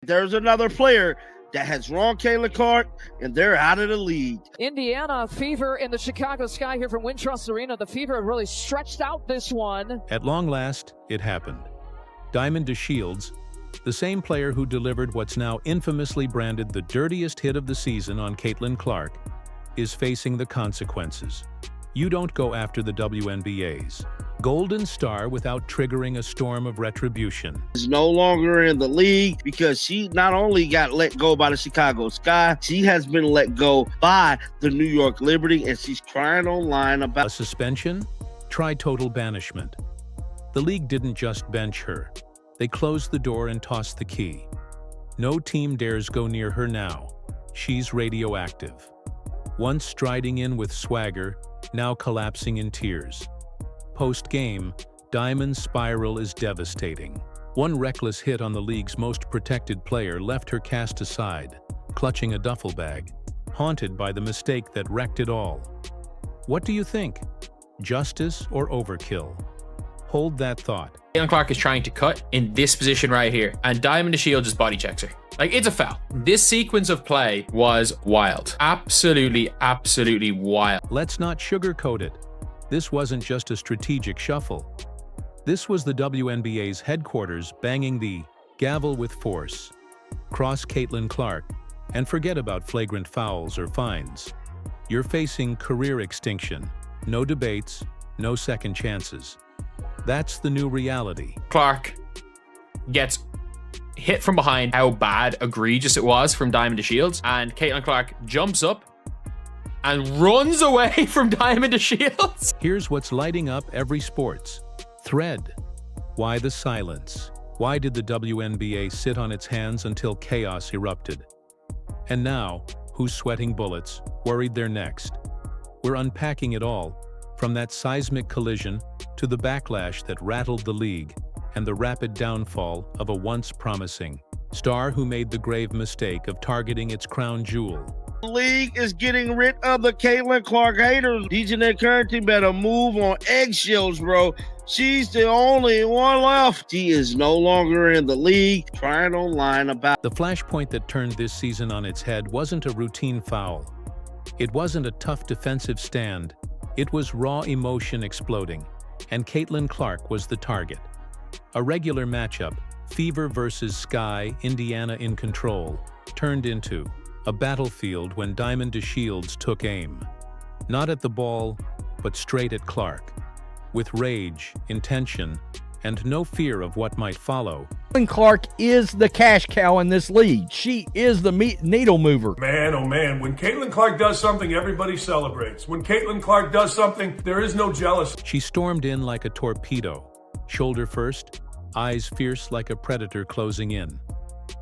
There's another player that has wronged Caitlin Clark, and they're out of the league. Indiana Fever in the Chicago Sky here from Wintrust Arena. The Fever have really stretched out this one. At long last, it happened. Diamond DeShields, the same player who delivered what's now infamously branded the dirtiest hit of the season on Caitlin Clark, is facing the consequences. You don't go after the WNBA's Golden Star without triggering a storm of retribution. She's no longer in the league because she not only got let go by the Chicago Sky, she has been let go by the New York Liberty, and she's crying online about a suspension? Try total banishment. The league didn't just bench her. They closed the door and tossed the key. No team dares go near her now. She's radioactive. Once striding in with swagger, now collapsing in tears. Post-game, Diamond's spiral is devastating. One reckless hit on the league's most protected player left her cast aside, clutching a duffel bag, haunted by the mistake that wrecked it all. What do you think? Justice or overkill? Hold that thought. Caitlin Clark is trying to cut in this position right here, and Diamond DeShields just body checks her. Like, it's a foul. This sequence of play was wild. Absolutely, absolutely wild. Let's not sugarcoat it. This wasn't just a strategic shuffle. This was the WNBA's headquarters banging the gavel with force. Cross Caitlin Clark, and forget about flagrant fouls or fines. You're facing career extinction. No debates, no second chances. That's the new reality. Clark gets hit from behind, how bad, egregious it was from Diamond DeShields, and Caitlin Clark jumps up and runs away from Diamond DeShields. Here's what's lighting up every sports thread. Why the silence? Why did the WNBA sit on its hands until chaos erupted? And now, who's sweating bullets, worried they're next? We're unpacking it all, from that seismic collision to the backlash that rattled the league and the rapid downfall of a once promising star who made the grave mistake of targeting its crown jewel. The league is getting rid of the Caitlin Clark haters. DJ Currency better move on eggshells, bro. She's the only one left. She is no longer in the league, crying online about. The flashpoint that turned this season on its head wasn't a routine foul. It wasn't a tough defensive stand. It was raw emotion exploding, and Caitlin Clark was the target. A regular matchup, Fever versus Sky, Indiana in control, turned into a battlefield when Diamond DeShields took aim. Not at the ball, but straight at Clark. With rage, intention, and no fear of what might follow. Caitlin Clark is the cash cow in this league. She is the needle mover. Man, oh man, when Caitlin Clark does something, everybody celebrates. When Caitlin Clark does something, there is no jealousy. She stormed in like a torpedo, shoulder first, eyes fierce like a predator closing in.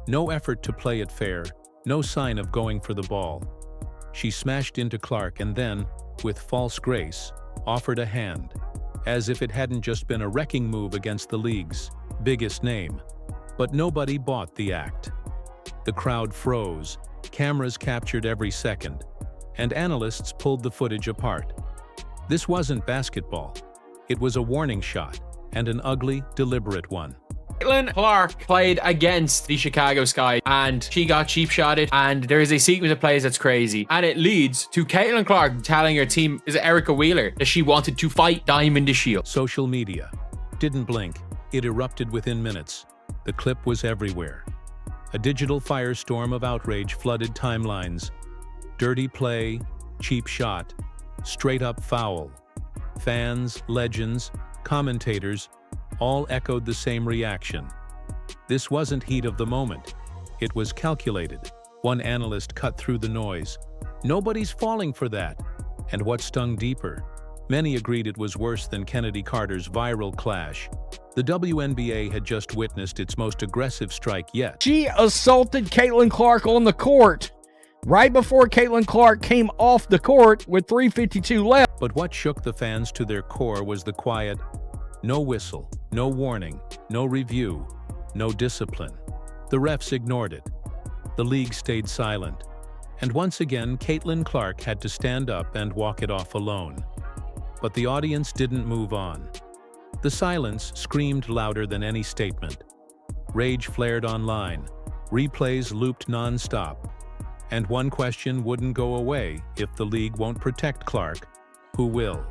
No effort to play it fair, no sign of going for the ball. She smashed into Clark and then, with false grace, offered a hand, as if it hadn't just been a wrecking move against the league's biggest name. But nobody bought the act. The crowd froze, cameras captured every second, and analysts pulled the footage apart. This wasn't basketball. It was a warning shot, and an ugly, deliberate one. Caitlin Clark played against the Chicago Sky, and she got cheap shotted, and there is a sequence of plays that's crazy, and it leads to Caitlin Clark telling her team, is it Erica Wheeler, that she wanted to fight Diamond DeShields. Social media didn't blink. It erupted within minutes. The clip was everywhere. A digital firestorm of outrage flooded timelines. Dirty play, cheap shot, straight-up foul. Fans, legends, commentators, all echoed the same reaction. This wasn't heat of the moment. It was calculated. One analyst cut through the noise. Nobody's falling for that. And what stung deeper? Many agreed it was worse than Kennedy Carter's viral clash. The WNBA had just witnessed its most aggressive strike yet. She assaulted Caitlin Clark on the court right before Caitlin Clark came off the court with 3:52 left. But what shook the fans to their core was the quiet, no whistle, no warning, no review, no discipline. The refs ignored it. The league stayed silent. And once again, Caitlin Clark had to stand up and walk it off alone. But the audience didn't move on. The silence screamed louder than any statement. Rage flared online. Replays looped non-stop. And one question wouldn't go away: if the league won't protect Clark, who will?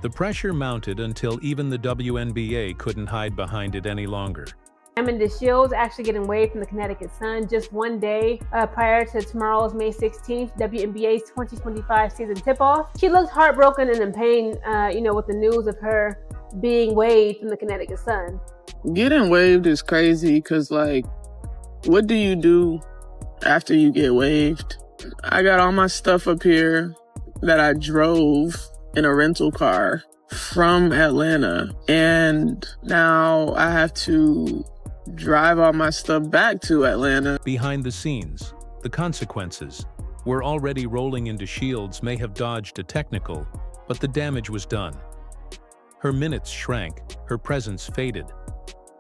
The pressure mounted until even the WNBA couldn't hide behind it any longer. DeShields actually getting waived from the Connecticut Sun just one day prior to tomorrow's May 16th, WNBA's 2025 season tip-off. She looked heartbroken and in pain, with the news of her being waived from the Connecticut Sun. Getting waived is crazy because, what do you do after you get waived? I got all my stuff up here that I drove in a rental car from Atlanta, and now I have to drive all my stuff back to Atlanta. Behind the scenes, the consequences were already rolling into DeShields may have dodged a technical, but the damage was done. Her minutes shrank, her presence faded.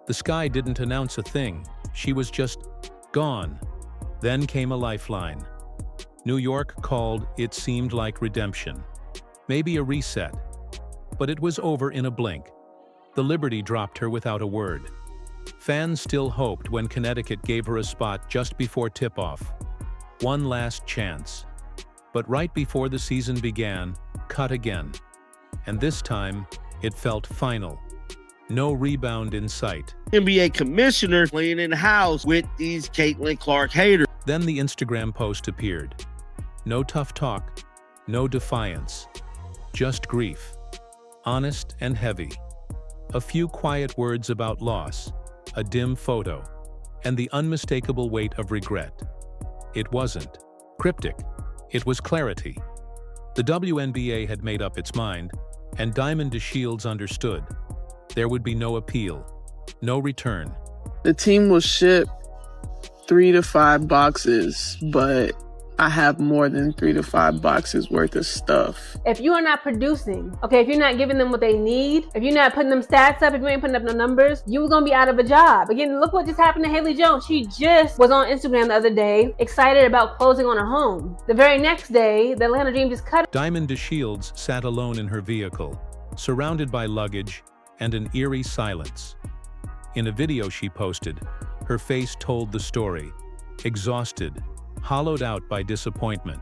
The Sky didn't announce a thing, she was just gone. Then came a lifeline. New York called, it seemed like redemption. Maybe a reset. But it was over in a blink. The Liberty dropped her without a word. Fans still hoped when Connecticut gave her a spot just before tip-off. One last chance. But right before the season began, cut again. And this time, it felt final. No rebound in sight. NBA commissioner playing in house with these Caitlin Clark haters. Then the Instagram post appeared. No tough talk, no defiance. Just grief. Honest and heavy. A few quiet words about loss, a dim photo, and the unmistakable weight of regret. It wasn't cryptic, it was clarity. The WNBA had made up its mind, and DeShields understood. There would be no appeal, no return. The team will ship 3 to 5 boxes, but I have more than 3 to 5 boxes worth of stuff. If you are not producing, if you're not giving them what they need, if you're not putting them stats up, if you ain't putting up no numbers, you're gonna be out of a job. Again, look what just happened to Haley Jones. She just was on Instagram the other day, excited about closing on her home. The very next day, the Atlanta Dream just cut. DeShields sat alone in her vehicle, surrounded by luggage and an eerie silence. In a video she posted, her face told the story, exhausted, hollowed out by disappointment.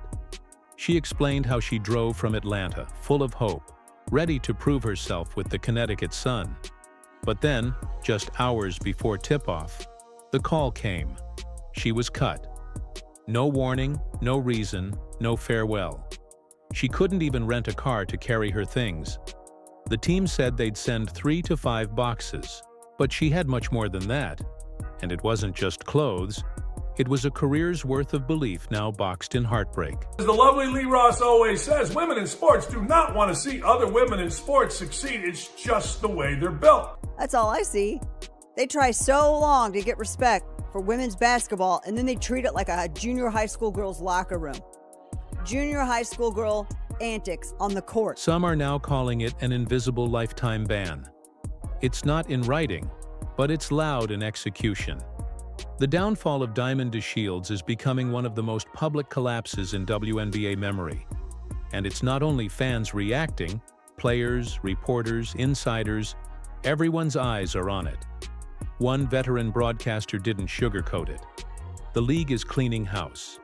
She explained how she drove from Atlanta, full of hope, ready to prove herself with the Connecticut Sun. But then, just hours before tip-off, the call came. She was cut. No warning, no reason, no farewell. She couldn't even rent a car to carry her things. The team said they'd send 3 to 5 boxes, but she had much more than that. And it wasn't just clothes. It was a career's worth of belief now boxed in heartbreak. As the lovely Lee Ross always says, women in sports do not want to see other women in sports succeed. It's just the way they're built. That's all I see. They try so long to get respect for women's basketball, and then they treat it like a junior high school girl's locker room. Junior high school girl antics on the court. Some are now calling it an invisible lifetime ban. It's not in writing, but it's loud in execution. The downfall of DeShields is becoming one of the most public collapses in WNBA memory. And it's not only fans reacting, players, reporters, insiders, everyone's eyes are on it. One veteran broadcaster didn't sugarcoat it. The league is cleaning house.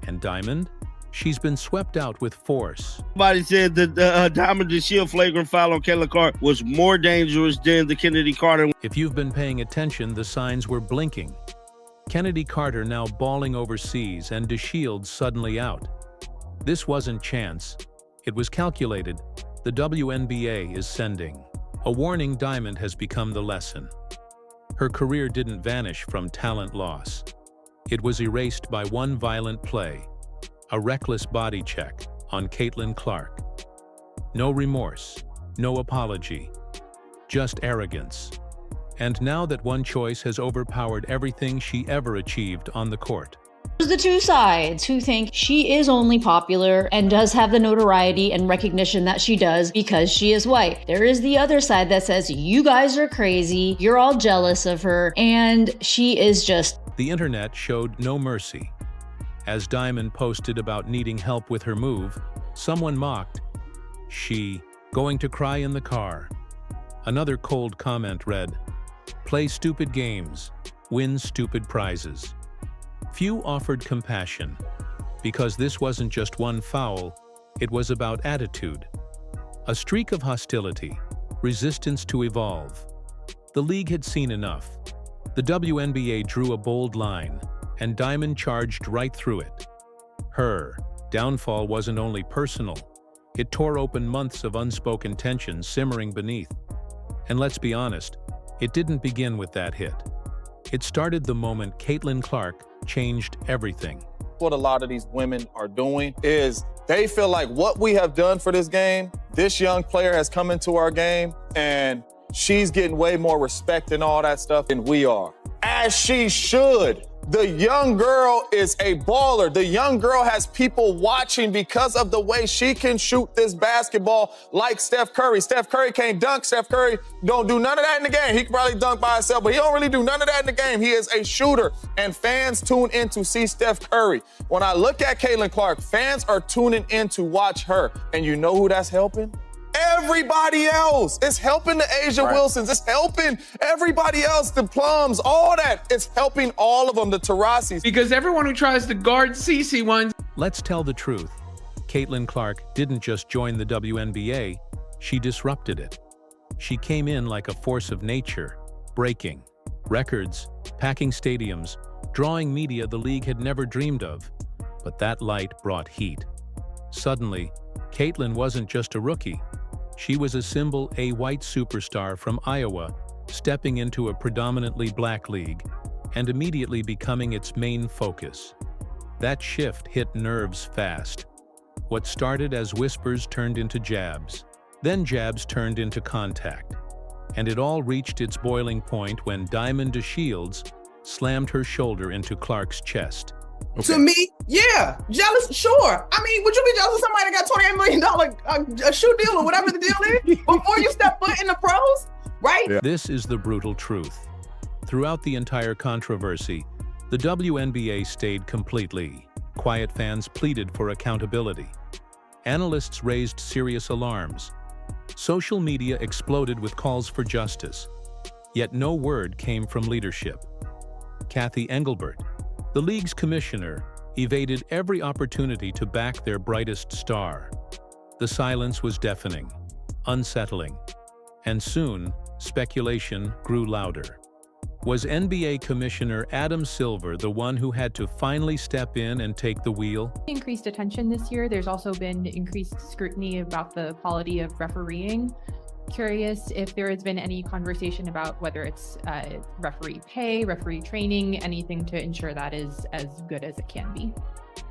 And Diamond? She's been swept out with force. Somebody said that the Diamond DeShields flagrant foul on Caitlin Clark was more dangerous than the Kennedy Carter. If you've been paying attention, the signs were blinking. Kennedy Carter now balling overseas and DeShields suddenly out. This wasn't chance. It was calculated. The WNBA is sending a warning. Diamond has become the lesson. Her career didn't vanish from talent loss. It was erased by one violent play. A reckless body check on Caitlin Clark. No remorse, no apology, just arrogance. And now that one choice has overpowered everything she ever achieved on the court. There's the two sides who think she is only popular and does have the notoriety and recognition that she does because she is white. There is the other side that says, you guys are crazy, you're all jealous of her, and she is just... The internet showed no mercy. As Diamond posted about needing help with her move, someone mocked, "She going to cry in the car." Another cold comment read, "Play stupid games, win stupid prizes." Few offered compassion, because this wasn't just one foul, it was about attitude. A streak of hostility, resistance to evolve. The league had seen enough. The WNBA drew a bold line, and Diamond charged right through it. Her downfall wasn't only personal, it tore open months of unspoken tension simmering beneath. And let's be honest, it didn't begin with that hit. It started the moment Caitlin Clark changed everything. What a lot of these women are doing is they feel like what we have done for this game, this young player has come into our game and she's getting way more respect and all that stuff than we are. As she should. The young girl is a baller. The young girl has people watching because of the way she can shoot this basketball like Steph Curry. Steph Curry can't dunk. Steph Curry don't do none of that in the game. He can probably dunk by himself, but he don't really do none of that in the game. He is a shooter, and fans tune in to see Steph Curry. When I look at Caitlin Clark, fans are tuning in to watch her. And you know who that's helping? Everybody else. It's helping the Asia Wilsons. It's helping everybody else, the Plums, all that. It's helping all of them, the Tarasis. Because everyone who tries to guard Cece wins. Let's tell the truth. Caitlin Clark didn't just join the WNBA, she disrupted it. She came in like a force of nature, breaking records, packing stadiums, drawing media the league had never dreamed of. But that light brought heat. Suddenly, Caitlin wasn't just a rookie. She was a symbol, a white superstar from Iowa, stepping into a predominantly black league and immediately becoming its main focus. That shift hit nerves fast. What started as whispers turned into jabs. Then jabs turned into contact. And it all reached its boiling point when Diamond DeShields slammed her shoulder into Clark's chest. Okay. To me, yeah, jealous, sure. I mean, would you be jealous of somebody that got $28 million a shoe deal or whatever the deal is before you step foot in the pros, right? Yeah. This is the brutal truth. Throughout the entire controversy, the WNBA stayed completely quiet. Fans pleaded for accountability. Analysts raised serious alarms. Social media exploded with calls for justice. Yet no word came from leadership. Kathy Engelbert, the league's commissioner, evaded every opportunity to back their brightest star. The silence was deafening, unsettling, and soon, speculation grew louder. Was NBA Commissioner Adam Silver the one who had to finally step in and take the wheel? Increased attention this year. There's also been increased scrutiny about the quality of refereeing. Curious if there has been any conversation about whether it's referee pay, referee training, anything to ensure that is as good as it can be.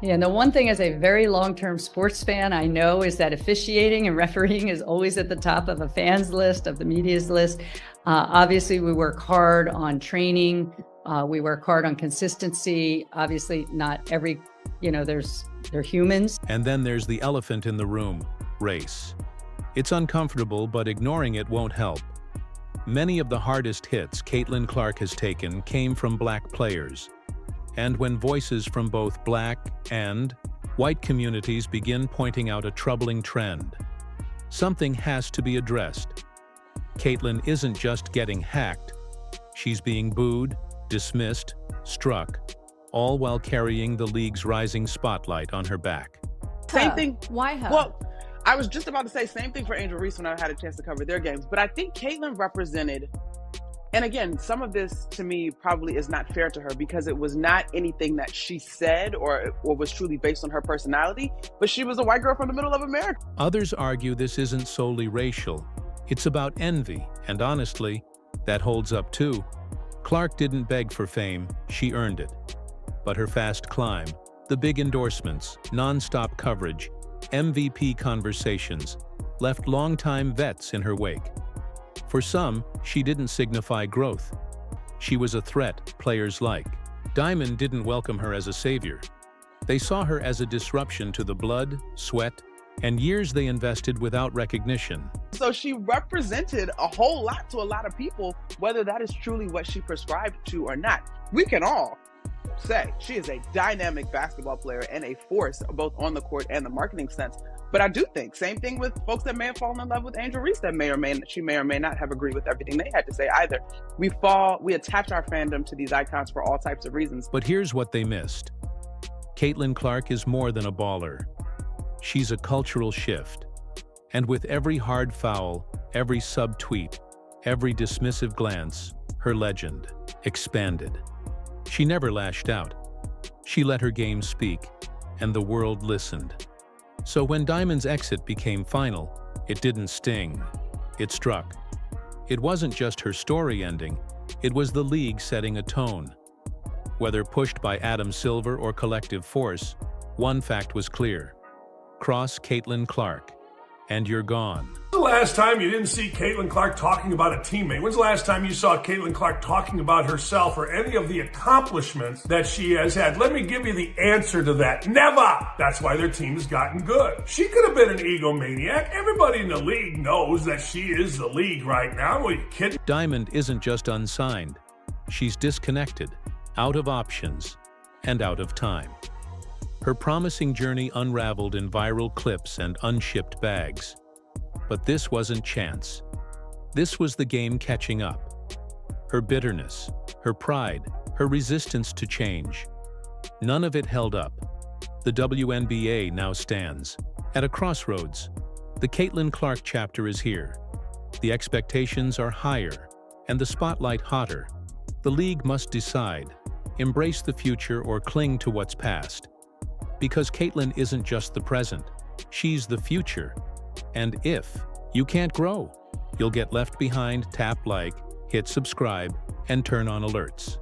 Yeah, and the one thing as a very long-term sports fan I know is that officiating and refereeing is always at the top of a fan's list, of the media's list. Obviously, we work hard on training. We work hard on consistency. Obviously, not every, they're humans. And then there's the elephant in the room, race. It's uncomfortable, but ignoring it won't help. Many of the hardest hits Caitlin Clark has taken came from black players. And when voices from both black and white communities begin pointing out a troubling trend, something has to be addressed. Caitlin isn't just getting hacked. She's being booed, dismissed, struck, all while carrying the league's rising spotlight on her back. Same thing. Why her? Well, I was just about to say same thing for Angel Reese when I had a chance to cover their games, but I think Caitlin represented, and again, some of this to me probably is not fair to her because it was not anything that she said or was truly based on her personality, but she was a white girl from the middle of America. Others argue this isn't solely racial. It's about envy, and honestly, that holds up too. Clark didn't beg for fame, she earned it. But her fast climb, the big endorsements, non-stop coverage, MVP conversations, left longtime vets in her wake. For some, she didn't signify growth. She was a threat players like. Diamond didn't welcome her as a savior. They saw her as a disruption to the blood, sweat, and years they invested without recognition. So she represented a whole lot to a lot of people, whether that is truly what she prescribed to or not. We can all say she is a dynamic basketball player and a force both on the court and the marketing sense. But I do think, same thing with folks that may have fallen in love with Angel Reese that may or may not have agreed with everything they had to say either. We attach our fandom to these icons for all types of reasons. But here's what they missed. Caitlin Clark is more than a baller. She's a cultural shift. And with every hard foul, every sub-tweet, every dismissive glance, her legend expanded. She never lashed out. She let her game speak, and the world listened. So when Diamond's exit became final, it didn't sting. It struck. It wasn't just her story ending, it was the league setting a tone. Whether pushed by Adam Silver or collective force, one fact was clear. Cross Caitlin Clark, and you're gone. When's the last time you didn't see Caitlin Clark talking about a teammate? When's the last time you saw Caitlin Clark talking about herself or any of the accomplishments that she has had? Let me give you the answer to that. Never! That's why their team has gotten good. She could have been an egomaniac. Everybody in the league knows that she is the league right now. Are you kidding? Diamond isn't just unsigned. She's disconnected, out of options, and out of time. Her promising journey unraveled in viral clips and unshipped bags. But this wasn't chance. This was the game catching up. Her bitterness, her pride, her resistance to change. None of it held up. The WNBA now stands at a crossroads. The Caitlin Clark chapter is here. The expectations are higher, and the spotlight hotter. The league must decide, embrace the future or cling to what's past. Because Caitlin isn't just the present, she's the future. And if you can't grow, you'll get left behind. Tap like, hit subscribe, and turn on alerts.